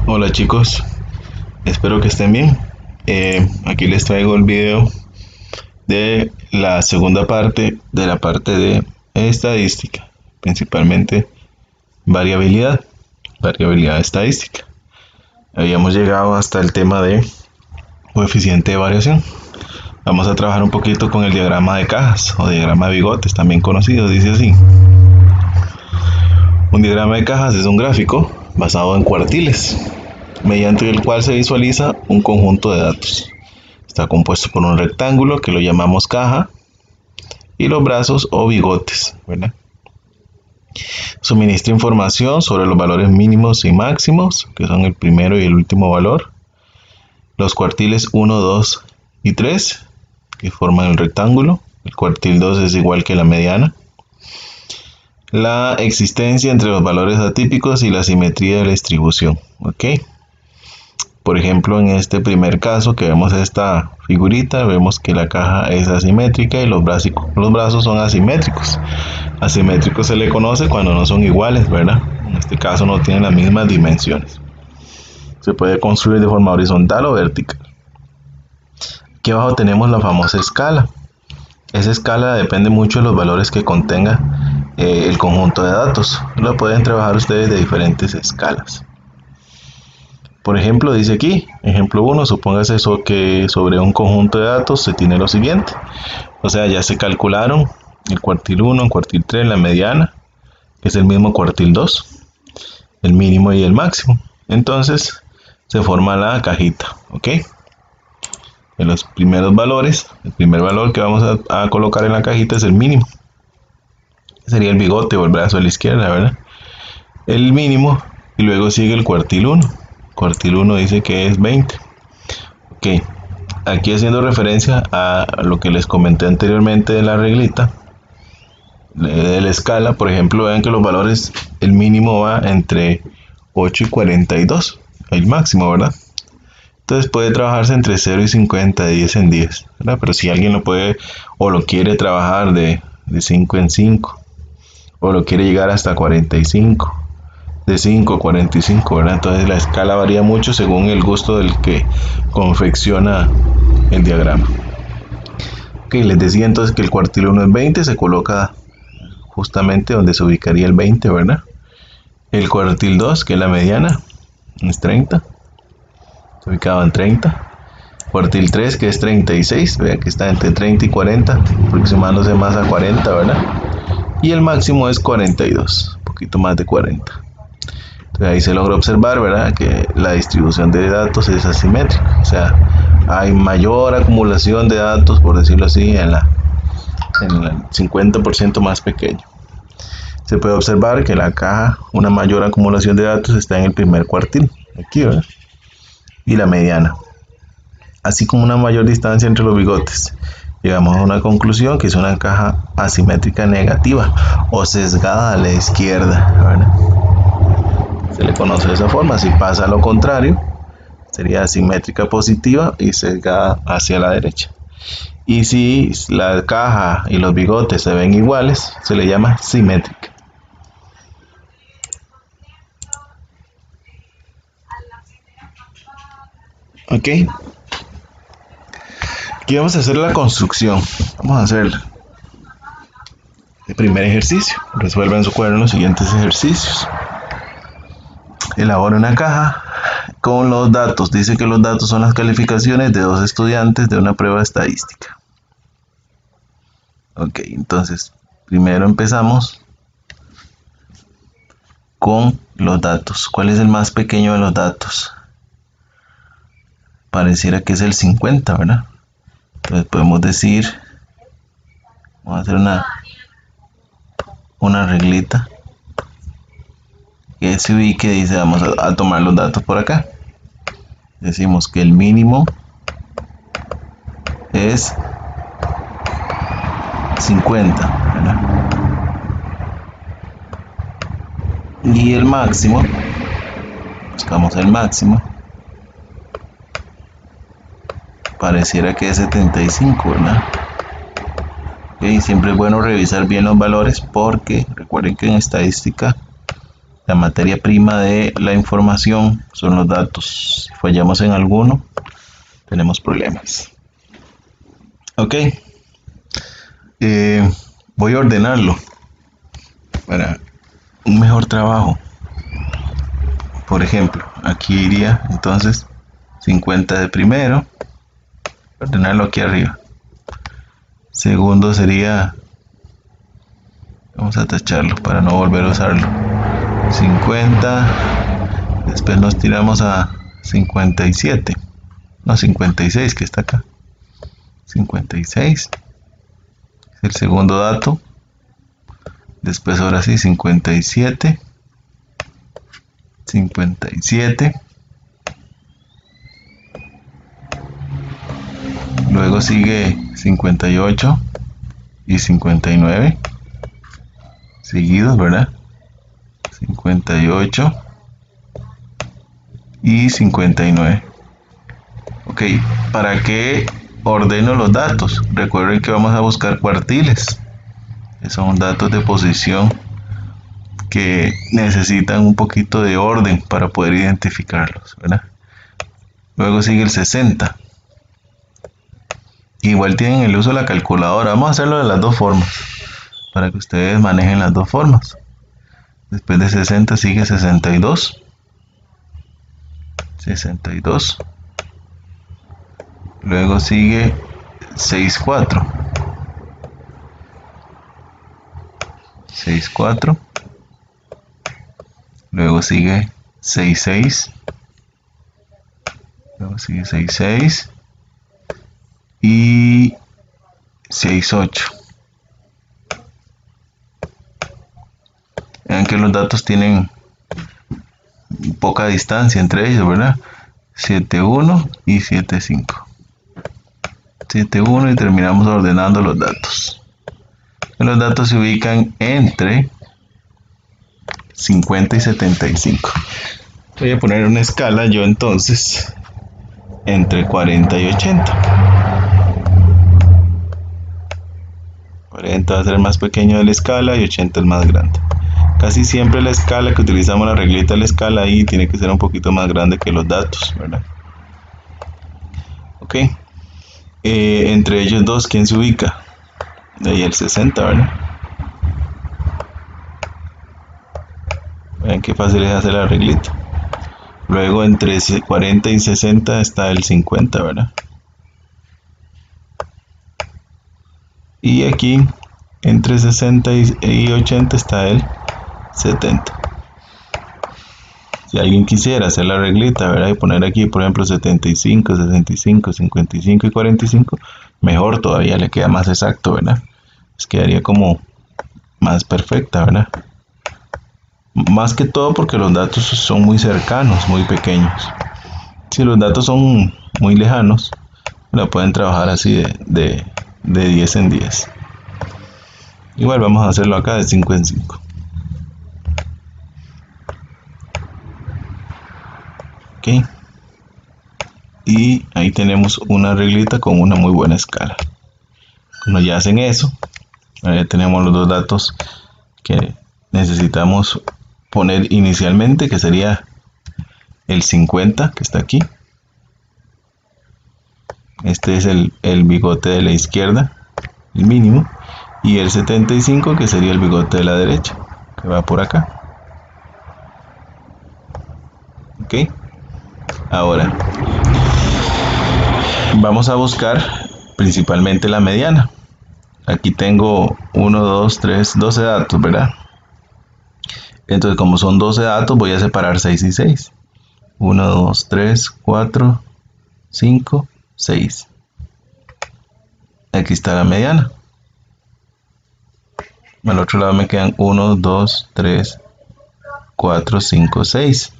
Hola chicos, espero que estén bien. Aquí les traigo el video de la segunda parte de la parte de estadística, principalmente variabilidad, variabilidad estadística. Habíamos llegado hasta el tema de coeficiente de variación. Vamos a trabajar un poquito con el diagrama de cajas o diagrama de bigotes, también conocido, dice así. Un diagrama de cajas es un gráfico basado en cuartiles, mediante el cual se visualiza un conjunto de datos. Está compuesto por un rectángulo que lo llamamos caja y los brazos o bigotes, ¿verdad? Suministra información sobre los valores mínimos y máximos, que son el primero y el último valor. Los cuartiles 1, 2 y 3, que forman el rectángulo. El cuartil 2 es igual que la mediana. La existencia entre los valores atípicos y la simetría de la distribución, ¿ok? Por ejemplo, en este primer caso que vemos esta figurita, vemos que la caja es asimétrica y los brazos son asimétricos. Asimétrico se le conoce cuando no son iguales, ¿verdad? En este caso no tienen las mismas dimensiones. Se puede construir de forma horizontal o vertical. Aquí abajo tenemos la famosa escala. Esa escala depende mucho de los valores que contenga el conjunto de datos. Lo pueden trabajar ustedes de diferentes escalas. Por ejemplo, dice aquí, ejemplo 1, supóngase eso que sobre un conjunto de datos se tiene lo siguiente. O sea, ya se calcularon el cuartil 1, el cuartil 3, la mediana, que es el mismo cuartil 2, el mínimo y el máximo. Entonces, se forma la cajita, ¿ok? De los primeros valores, el primer valor que vamos a colocar en la cajita es el mínimo. Sería el bigote o el brazo a la izquierda, ¿verdad? El mínimo, y luego sigue el cuartil 1. Cuartil 1 dice que es 20. Ok, aquí haciendo referencia a lo que les comenté anteriormente de la reglita, de la escala, por ejemplo, vean que los valores, el mínimo va entre 8 y 42, el máximo, ¿verdad? Entonces puede trabajarse entre 0 y 50, de 10 en 10, ¿verdad? Pero si alguien lo puede o lo quiere trabajar de 5 en 5, o lo quiere llegar hasta 45, de 5 a 45, ¿verdad? Entonces la escala varía mucho según el gusto del que confecciona el diagrama. Ok, les decía entonces que el cuartil 1 es 20, se coloca justamente donde se ubicaría el 20, ¿verdad? El cuartil 2, que es la mediana, es 30, se ubicaba en 30. Cuartil 3, que es 36, vea que está entre 30 y 40, aproximándose más a 40, ¿verdad? Y el máximo es 42, un poquito más de 40. Entonces ahí se logra observar, ¿verdad?, que la distribución de datos es asimétrica, o sea, hay mayor acumulación de datos, por decirlo así, en el 50% más pequeño. Se puede observar que la caja, una mayor acumulación de datos está en el primer cuartil, aquí, ¿verdad? Y la mediana, así como una mayor distancia entre los bigotes. Llegamos a una conclusión que es una caja asimétrica negativa o sesgada a la izquierda, ¿verdad? Se le conoce de esa forma. Si pasa lo contrario, sería asimétrica positiva y sesgada hacia la derecha. Y si la caja y los bigotes se ven iguales, se le llama simétrica. Ok. Aquí vamos a hacer la construcción. Vamos a hacer el primer ejercicio. Resuelva en su cuaderno los siguientes ejercicios. Elabora una caja con los datos. Dice que los datos son las calificaciones de 2 estudiantes de una prueba estadística. Ok, entonces primero empezamos con los datos. ¿Cuál es el más pequeño de los datos? Pareciera que es el 50, ¿verdad? Entonces podemos decir, vamos a hacer una reglita que se ubique, dice, vamos a tomar los datos por acá. Decimos que el mínimo es 50, ¿verdad? Y el máximo, buscamos el máximo, pareciera que es 75, ¿verdad? Okay, siempre es bueno revisar bien los valores porque recuerden que en estadística La materia prima de la información son los datos. Si fallamos en alguno, tenemos problemas. Ok. Voy a ordenarlo para un mejor trabajo. Por ejemplo, aquí iría entonces 50 de primero. Ordenarlo aquí arriba. Segundo sería, vamos a tacharlo para no volver a usarlo, 50. Después nos tiramos a 57, no, 56 que está acá. 56 es el segundo dato. Después ahora sí 57. Luego sigue 58 y 59 seguidos, ¿verdad? 58 y 59. Ok, ¿para qué ordeno los datos? Recuerden que vamos a buscar cuartiles, que son datos de posición que necesitan un poquito de orden para poder identificarlos, ¿verdad? Luego sigue el 60. Igual tienen el uso de la calculadora. Vamos a hacerlo de las dos formas para que ustedes manejen las dos formas. Después de 60 sigue 62. 62. Luego sigue 64. 64. Luego sigue 66. Luego sigue 66. Y 68. Vean que los datos tienen poca distancia entre ellos, ¿verdad? 71 y 75. 71 y terminamos ordenando los datos. Los datos se ubican entre 50 y 75. Voy a poner una escala yo entonces entre 40 y 80. 40 va a ser el más pequeño de la escala y 80 el más grande. Casi siempre la escala que utilizamos, la reglita de la escala ahí, tiene que ser un poquito más grande que los datos, ¿verdad? Ok. Entre ellos dos, ¿quién se ubica? De ahí el 60, ¿verdad? Vean qué fácil es hacer la reglita. Luego entre 40 y 60 está el 50, ¿verdad? Y aquí entre 60 y 80 está el 70. Si alguien quisiera hacer la reglita, ¿verdad? Y poner aquí, por ejemplo, 75, 65, 55 y 45, mejor todavía, le queda más exacto, ¿verdad? Pues quedaría como más perfecta, ¿verdad? Más que todo porque los datos son muy cercanos, muy pequeños. Si los datos son muy lejanos, la pueden trabajar así de 10 en 10. Igual vamos a hacerlo acá de 5 en 5. Ok. Y ahí tenemos una reglita con una muy buena escala. Cuando ya hacen eso, ya tenemos los dos datos que necesitamos poner inicialmente, que sería el 50 que está aquí. Este es el bigote de la izquierda, el mínimo, y el 75 que sería el bigote de la derecha, que va por acá. Ok. Ahora vamos a buscar principalmente la mediana. Aquí tengo 1, 2, 3, 12 datos, ¿verdad? Entonces, como son 12 datos, voy a separar 6 y 6. 1, 2, 3, 4, 5, 6. Aquí está la mediana. Al otro lado me quedan 1, 2, 3, 4, 5, 6.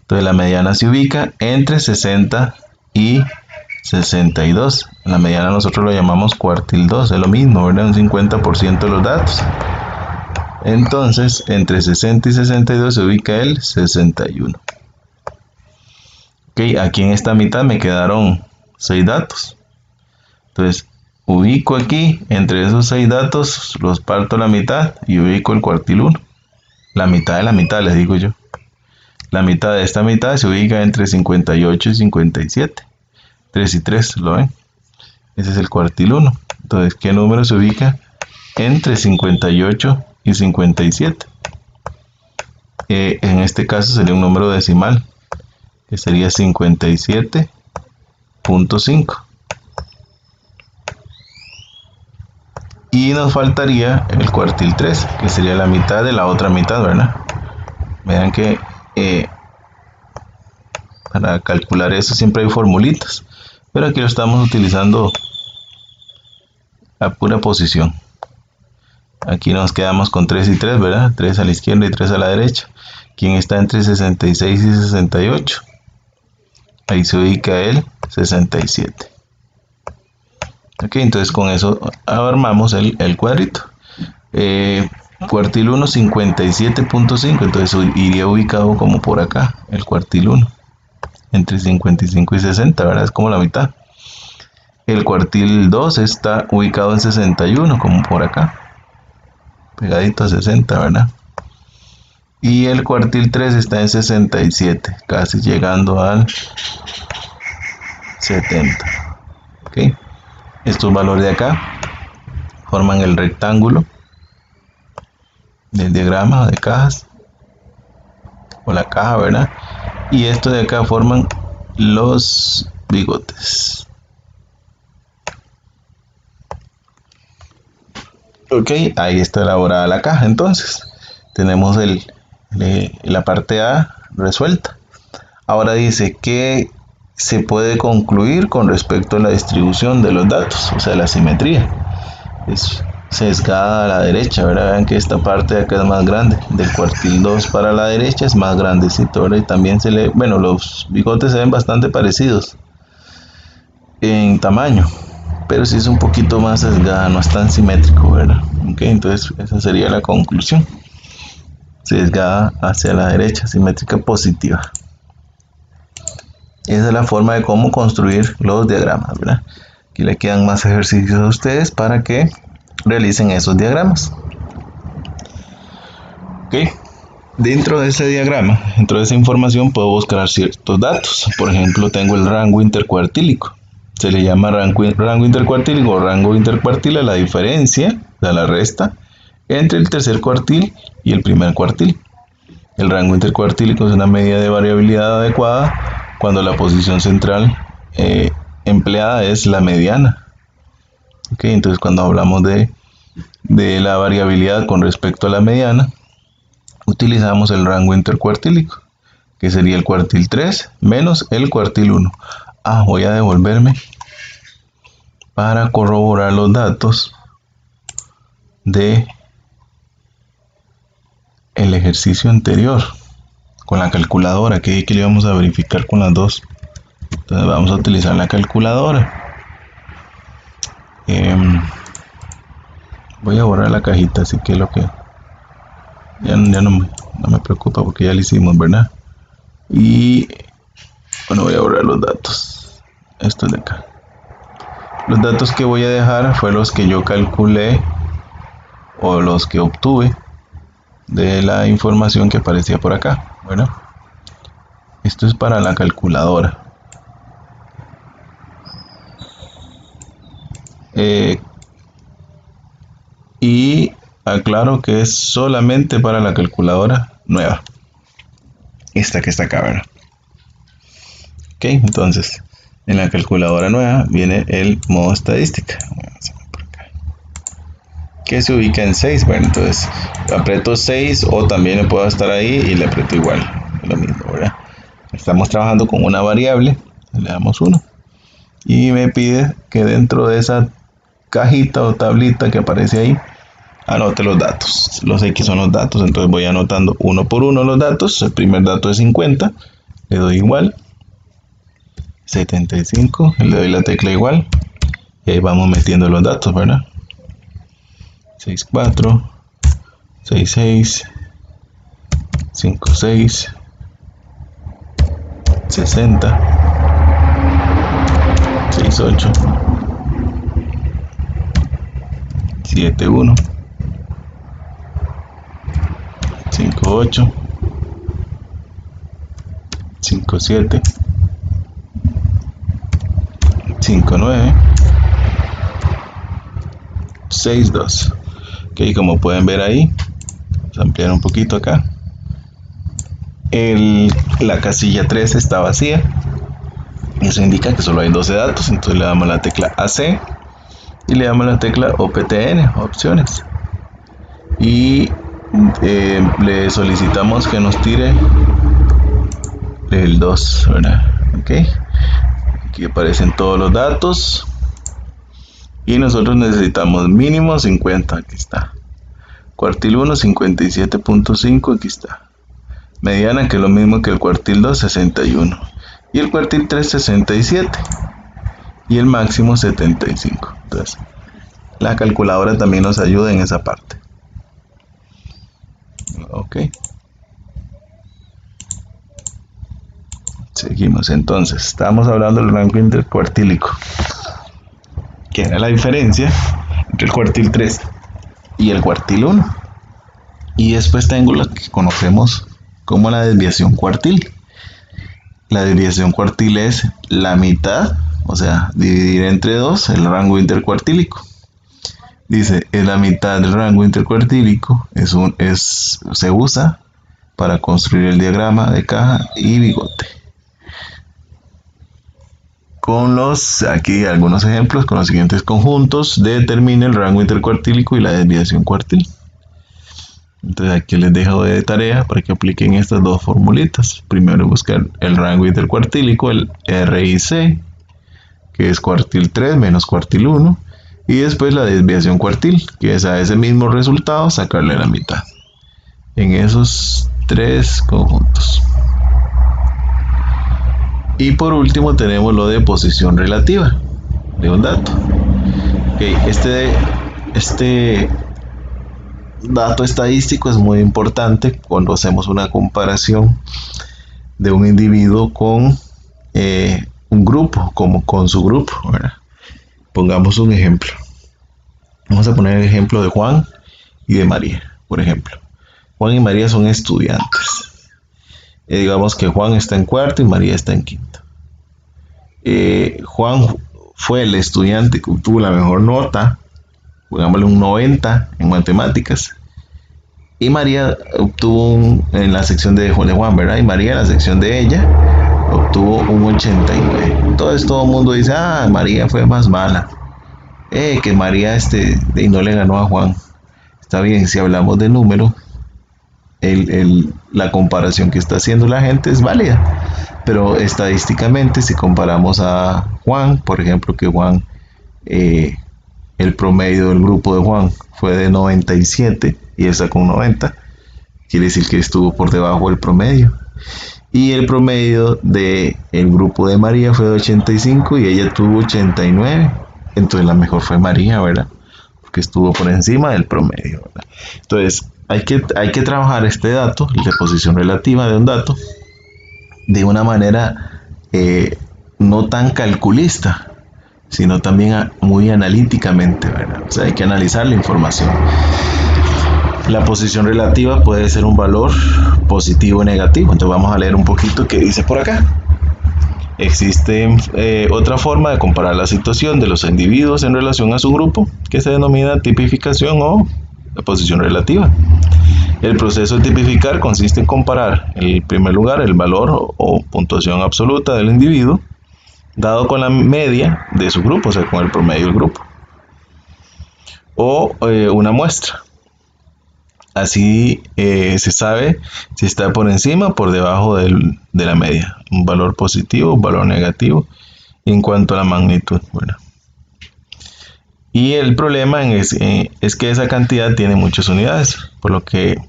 Entonces la mediana se ubica entre 60 y 62. La mediana nosotros lo llamamos cuartil 2, es lo mismo, ¿verdad? Un 50% de los datos. Entonces, entre 60 y 62 se ubica el 61. Ok, aquí en esta mitad me quedaron 6 datos. Entonces, ubico aquí, entre esos 6 datos, los parto a la mitad y ubico el cuartil 1. la mitad de la mitad, les digo yo. La mitad de esta mitad se ubica entre 58 y 57. 3 y 3, ¿lo ven? Ese es el cuartil 1. Entonces, ¿qué número se ubica entre 58 y 57? En este caso sería un número decimal, que sería 57.5. Y nos faltaría el cuartil 3, que sería la mitad de la otra mitad, ¿verdad? Vean que para calcular eso siempre hay formulitas, pero aquí lo estamos utilizando a pura posición. Aquí nos quedamos con 3 y 3, ¿verdad? 3 a la izquierda y 3 a la derecha. ¿Quién está entre 66 y 68? Ahí se ubica el 67. Ok, entonces con eso armamos el cuadrito. Cuartil 1, 57.5, entonces iría ubicado como por acá, el cuartil 1, entre 55 y 60, ¿verdad? Es como la mitad. El cuartil 2 está ubicado en 61, como por acá, pegadito a 60, ¿verdad? Y el cuartil 3 está en 67, casi llegando al 70. Ok, estos valores de acá forman el rectángulo del diagrama de cajas, o la caja, ¿verdad? Y estos de acá forman los bigotes. Ok, ahí está elaborada la caja. Entonces, tenemos la parte A resuelta. Ahora dice que se puede concluir con respecto a la distribución de los datos, o sea, la simetría. Es sesgada a la derecha, ¿verdad? Vean que esta parte de acá es más grande. Del cuartil 2 para la derecha es más grandecito, ¿verdad? Y también bueno, los bigotes se ven bastante parecidos en tamaño, pero sí es un poquito más sesgada, no es tan simétrico, ¿verdad? Ok, entonces esa sería la conclusión. Sesgada hacia la derecha, simétrica positiva. Esa es la forma de cómo construir los diagramas, ¿verdad? Aquí le quedan más ejercicios a ustedes para que realicen esos diagramas. Ok, dentro de ese diagrama, dentro de esa información puedo buscar ciertos datos. Por ejemplo, tengo el rango intercuartílico. Se le llama rango intercuartílico o rango intercuartil a la diferencia, a la resta, entre el tercer cuartil y el primer cuartil. El rango intercuartílico es una medida de variabilidad adecuada cuando la posición central empleada es la mediana. Okay, entonces cuando hablamos de la variabilidad con respecto a la mediana, utilizamos el rango intercuartílico, que sería el cuartil 3 menos el cuartil 1. Voy a devolverme para corroborar los datos de el ejercicio anterior con la calculadora, que le vamos a verificar con las dos. Entonces vamos a utilizar la calculadora. Voy a borrar la cajita, así que lo que ya no me preocupa porque ya lo hicimos, ¿verdad? Y bueno, voy a borrar los datos, estos de acá. Los datos que voy a dejar fue los que yo calculé o los que obtuve de la información que aparecía por acá, ¿verdad? Esto es para la calculadora. Y aclaro que es solamente para la calculadora nueva, esta que está acá, ¿verdad? Ok, entonces en la calculadora nueva viene el modo estadística, que se ubica en 6. Bueno, entonces aprieto 6 o también le puedo estar ahí y le aprieto igual, lo mismo, ¿verdad? Estamos trabajando con una variable, le damos 1 y me pide que dentro de esa cajita o tablita que aparece ahí anote los datos. Los X son los datos, entonces voy anotando uno por uno los datos. El primer dato es 50, le doy igual. 75, le doy la tecla igual y ahí vamos metiendo los datos, ¿verdad? 64, 66, 56, 60, 68, 71, 51, 5,8, 5,7, 5,9, 6,2. Ok, como pueden ver ahí, vamos a ampliar un poquito acá. La casilla 3 está vacía. Eso indica que solo hay 12 datos. Entonces le damos la tecla AC y le damos la tecla OPTN, opciones. Y le solicitamos que nos tire el 2, ¿verdad? Ok. Aquí aparecen todos los datos. Y nosotros necesitamos mínimo 50, aquí está. Cuartil 1, 57.5, aquí está. Mediana, que es lo mismo que el cuartil 2, 61. Y el cuartil 3, 67. Y el máximo, 75. Entonces, la calculadora también nos ayuda en esa parte. Ok. Seguimos entonces. Estábamos hablando del rango intercuartílico, que era la diferencia entre el cuartil 3 y el cuartil 1. Y después tengo lo que conocemos como la desviación cuartil. La desviación cuartil es la mitad, o sea, dividir entre 2 el rango intercuartílico. Dice, es la mitad del rango intercuartílico, se usa para construir el diagrama de caja y bigote. Aquí algunos ejemplos, con los siguientes conjuntos, determine el rango intercuartílico y la desviación cuartil. Entonces aquí les dejo de tarea para que apliquen estas dos formulitas. Primero buscar el rango intercuartílico, el RIC, que es cuartil 3 menos cuartil 1. Y después la desviación cuartil, que es a ese mismo resultado sacarle la mitad. En esos tres conjuntos. Y por último tenemos lo de posición relativa de un dato. Okay, este dato estadístico es muy importante cuando hacemos una comparación de un individuo con un grupo, como con su grupo, ¿verdad? Pongamos un ejemplo. Vamos a poner el ejemplo de Juan y de María, por ejemplo. Juan y María son estudiantes. Digamos que Juan está en cuarto y María está en quinto. Juan fue el estudiante que obtuvo la mejor nota, pongámosle un 90 en matemáticas. Y María obtuvo en la sección de Juan, ¿verdad? Y María en la sección de ella obtuvo un 89. Entonces todo el mundo dice, María fue más mala. Que María y no le ganó a Juan. Está bien, si hablamos de número, la comparación que está haciendo la gente es válida. Pero estadísticamente, si comparamos a Juan, por ejemplo, que Juan, el promedio del grupo de Juan fue de 97 y él sacó un 90, quiere decir que estuvo por debajo del promedio. Y el promedio del grupo de María fue de 85 y ella tuvo 89. Entonces la mejor fue María, ¿verdad? Porque estuvo por encima del promedio, ¿verdad? Entonces hay que trabajar este dato, la posición relativa de un dato, de una manera no tan calculista, sino también muy analíticamente, ¿verdad? O sea, hay que analizar la información. La posición relativa puede ser un valor positivo o negativo. Entonces vamos a leer un poquito qué dice por acá. Existe otra forma de comparar la situación de los individuos en relación a su grupo, que se denomina tipificación o la posición relativa. El proceso de tipificar consiste en comparar, en primer lugar, el valor o puntuación absoluta del individuo dado con la media de su grupo, o sea, con el promedio del grupo, o una muestra. Así se sabe si está por encima o por debajo de la media, un valor positivo, un valor negativo en cuanto a la magnitud. Bueno. Y el problema es que esa cantidad tiene muchas unidades, por lo que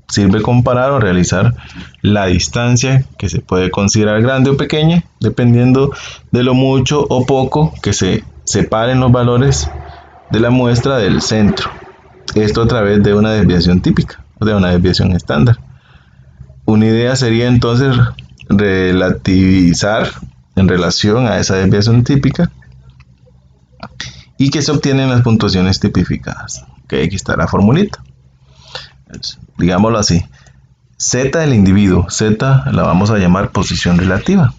sirve comparar o realizar la distancia, que se puede considerar grande o pequeña, dependiendo de lo mucho o poco que se separen los valores de la muestra del centro. Esto a través de una desviación típica, o de una desviación estándar. Una idea sería entonces relativizar en relación a esa desviación típica y que se obtienen las puntuaciones tipificadas. Okay, aquí está la formulita. Digámoslo así. Z del individuo. Z la vamos a llamar posición relativa.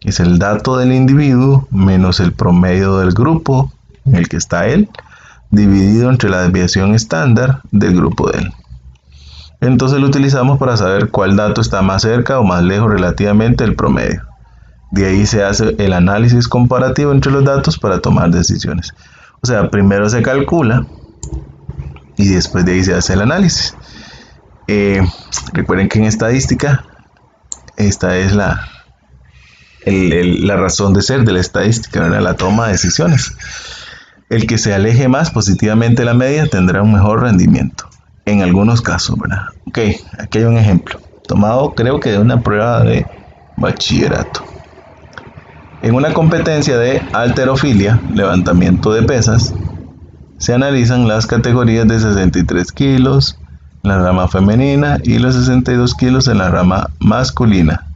Es el dato del individuo menos el promedio del grupo en el que está él, dividido entre la desviación estándar del grupo de él. Entonces lo utilizamos para saber cuál dato está más cerca o más lejos relativamente del promedio. De ahí se hace el análisis comparativo entre los datos para tomar decisiones. O sea, primero se calcula y después de ahí se hace el análisis. Recuerden que en estadística, esta es la razón de ser de la estadística, ¿verdad? La toma de decisiones. El que se aleje más positivamente de la media tendrá un mejor rendimiento. En algunos casos, ¿verdad? Ok, aquí hay un ejemplo. Tomado creo que de una prueba de bachillerato. En una competencia de halterofilia, levantamiento de pesas, se analizan las categorías de 63 kilos en la rama femenina y los 62 kilos en la rama masculina.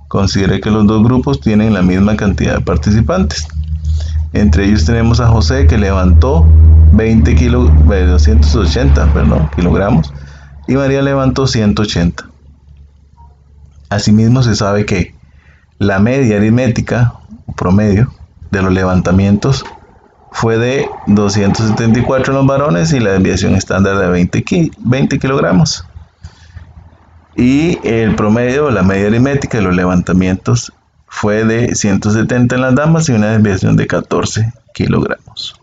Considere que los dos grupos tienen la misma cantidad de participantes. Entre ellos tenemos a José, que levantó 280 kilogramos, y María levantó 180. Asimismo, se sabe que la media aritmética o promedio de los levantamientos fue de 274 en los varones y la desviación estándar de 20 kilogramos. Y el promedio, la media aritmética de los levantamientos fue de 170 en las damas y una desviación de 14 kilogramos.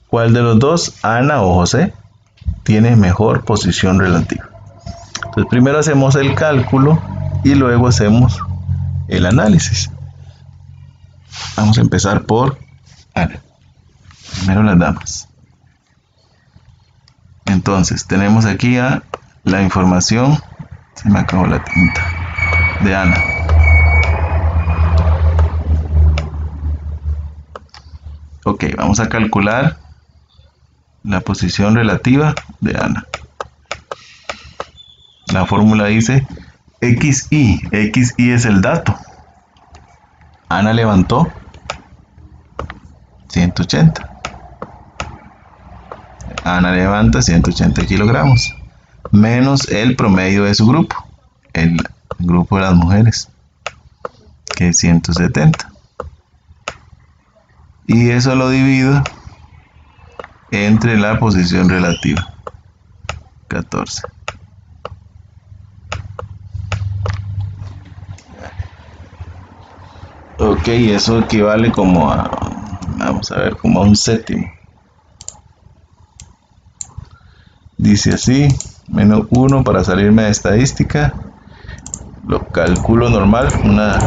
¿Cuál de los dos, Ana o José, tiene mejor posición relativa? Entonces primero hacemos el cálculo y luego hacemos el análisis. Vamos a empezar por Ana. Primero las damas. Entonces tenemos aquí la información. Se me acabó la tinta. De Ana. Ok, vamos a calcular la posición relativa de Ana. La fórmula dice XI. XI es el dato. Ana levantó 180. Ana levanta 180 kilogramos. Menos el promedio de su grupo. El grupo de las mujeres. Que es 170. Y eso lo divido entre la posición relativa. 14. Ok, eso equivale como a, vamos a ver, como a un séptimo. Dice así, menos 1 para salirme de estadística. Lo calculo normal, una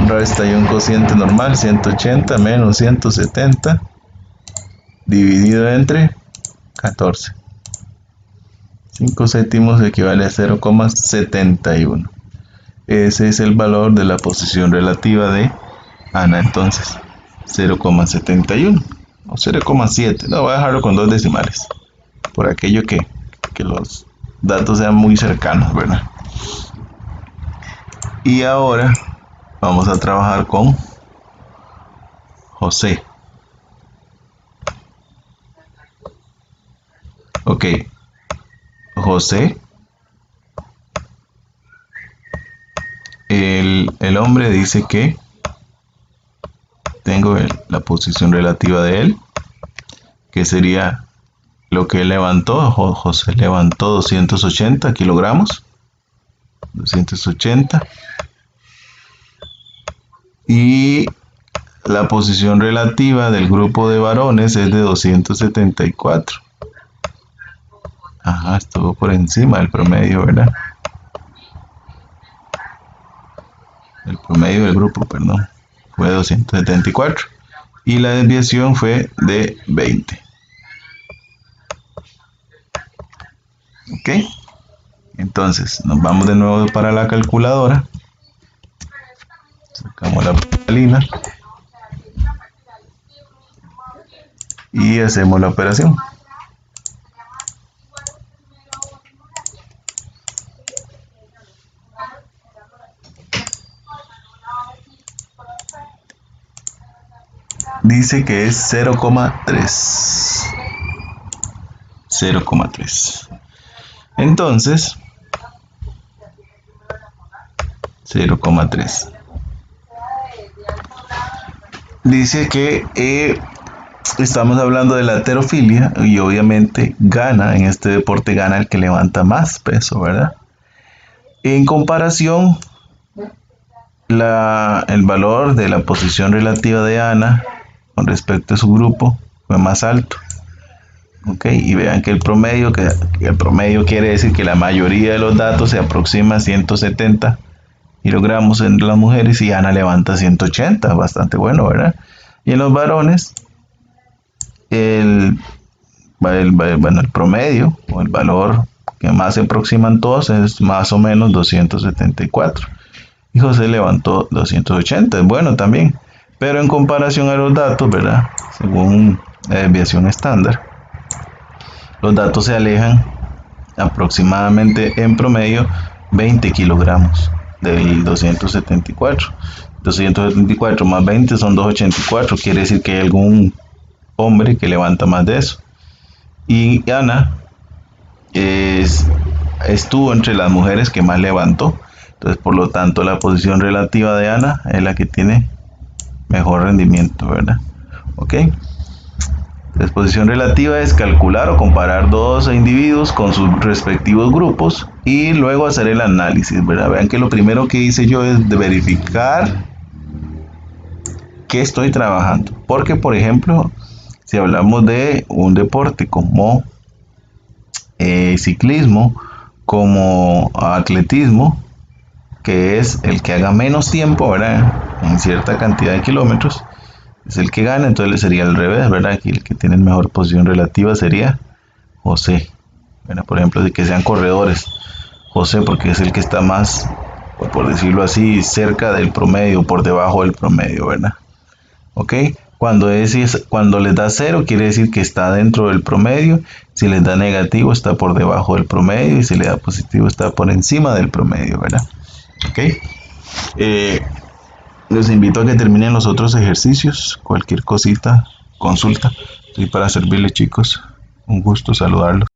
resta y un cociente normal, 180 menos 170 dividido entre 14. 5 séptimos equivale a 0,71. Ese es el valor de la posición relativa de Ana, entonces 0,71 o 0,7. No, voy a dejarlo con 2 decimales por aquello que los datos sean muy cercanos, ¿verdad? Y ahora vamos a trabajar con José. Ok, José, el hombre dice que tengo la posición relativa de él, que sería lo que él levantó. José levantó 280 kilogramos. 280. Y la posición relativa del grupo de varones es de 274. Ajá, estuvo por encima del promedio, ¿verdad? El promedio del grupo, perdón, fue de 274. Y la desviación fue de 20. Ok. Entonces, nos vamos de nuevo para la calculadora. Sacamos la línea y hacemos la operación. Dice que es 0,3. 0,3. Entonces, 0,3. Dice que estamos hablando de la halterofilia y obviamente en este deporte gana el que levanta más peso, ¿verdad? En comparación, el valor de la posición relativa de Ana con respecto a su grupo fue más alto. ¿Ok? Y vean que el promedio quiere decir que la mayoría de los datos se aproxima a 170 kilogramos en las mujeres y Ana levanta 180, bastante bueno, ¿verdad? Y en los varones, el promedio o el valor que más se aproximan todos es más o menos 274. Y José levantó 280, es bueno también. Pero en comparación a los datos, ¿verdad? Según la desviación estándar, los datos se alejan aproximadamente en promedio 20 kilogramos del 274. 274 más 20 son 284, quiere decir que hay algún hombre que levanta más de eso. Y Ana estuvo entre las mujeres que más levantó. Entonces, por lo tanto, la posición relativa de Ana es la que tiene mejor rendimiento, ¿verdad? Ok. La posición relativa es calcular o comparar dos individuos con sus respectivos grupos y luego hacer el análisis, ¿verdad? Vean que lo primero que hice yo es de verificar qué estoy trabajando. Porque, por ejemplo, si hablamos de un deporte como ciclismo, como atletismo, que es el que haga menos tiempo, ¿verdad? En cierta cantidad de kilómetros, es el que gana, entonces sería al revés, ¿verdad? Aquí el que tiene mejor posición relativa sería José, ¿verdad? Por ejemplo, de que sean corredores, José, porque es el que está más, por decirlo así, cerca del promedio, por debajo del promedio, ¿verdad? ¿Ok? Cuando les da 0, quiere decir que está dentro del promedio. Si les da negativo, está por debajo del promedio. Y si le da positivo, está por encima del promedio, ¿verdad? ¿Ok? Les invito a que terminen los otros ejercicios. Cualquier cosita, consulta. Estoy para servirles, chicos. Un gusto saludarlos.